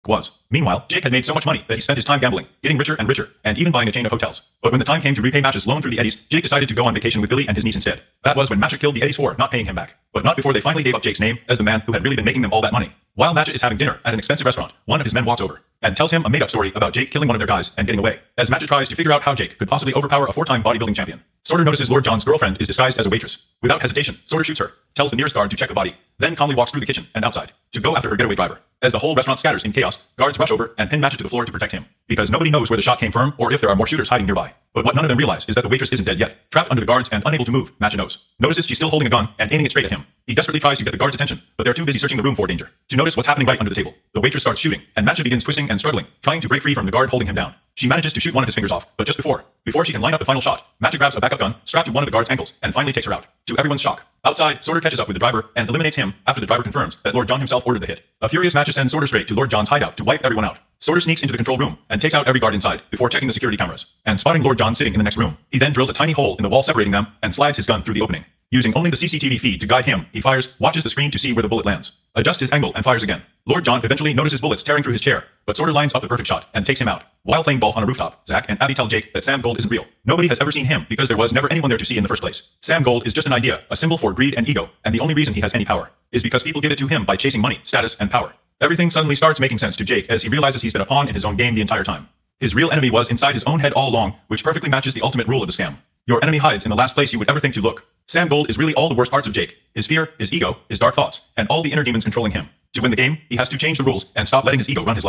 was. Meanwhile, Jake had made so much money that he spent his time gambling, getting richer and richer, and even buying a chain of hotels. But when the time came to repay Match's loan through the Eddies, Jake decided to go on vacation with Billy and his niece instead. That was when Match killed the Eddies for not paying him back. But not before they finally gave up Jake's name as the man who had really been making them all that money. While Match is having dinner at an expensive restaurant, one of his men walks over and tells him a made-up story about Jake killing one of their guys and getting away. As Match tries to figure out how Jake could possibly overpower a 4-time bodybuilding champion, Sorter notices Lord John's girlfriend is disguised as a waitress. Without hesitation, Sorter shoots her, tells the nearest guard to check the body, then calmly walks through the kitchen and outside to go after her getaway driver. As the whole restaurant scatters in chaos, guards rush over and pin Match to the floor to protect him, because nobody knows where the shot came from or if there are more shooters hiding nearby. But what none of them realize is that the waitress isn't dead yet. Trapped under the guards and unable to move, Match knows. Notices she's still holding a gun and aiming it straight at him. He desperately tries to get the guards' attention, but they're too busy searching the room for danger to notice what's happening right under the table. The waitress starts shooting, and Match begins twisting and struggling, trying to break free from the guard holding him down. She manages to shoot one of his fingers off, but just before she can line up the final shot, Match grabs a backup gun, strapped to one of the guard's ankles, and finally takes her out. To everyone's shock, outside, Sorter catches up with the driver and eliminates him after the driver confirms that Lord John himself ordered the hit. A furious Match sends Sorter straight to Lord John's hideout to wipe everyone out. Sorter sneaks into the control room and takes out every guard inside before checking the security cameras and spotting Lord John sitting in the next room. He then drills a tiny hole in the wall separating them and slides his gun through the opening. Using only the CCTV feed to guide him, he fires, watches the screen to see where the bullet lands, adjusts his angle and fires again. Lord John eventually notices bullets tearing through his chair, but Sorter lines up the perfect shot and takes him out. While playing golf on a rooftop, Zach and Abby tell Jake that Sam Gold isn't real. Nobody has ever seen him because there was never anyone there to see in the first place. Sam Gold is just an idea, a symbol for greed and ego, and the only reason he has any power is because people give it to him by chasing money, status, and power. Everything suddenly starts making sense to Jake as he realizes he's been a pawn in his own game the entire time. His real enemy was inside his own head all along, which perfectly matches the ultimate rule of the scam. Your enemy hides in the last place you would ever think to look. Sam Gold is really all the worst parts of Jake, his fear, his ego, his dark thoughts, and all the inner demons controlling him. To win the game, he has to change the rules and stop letting his ego run his life.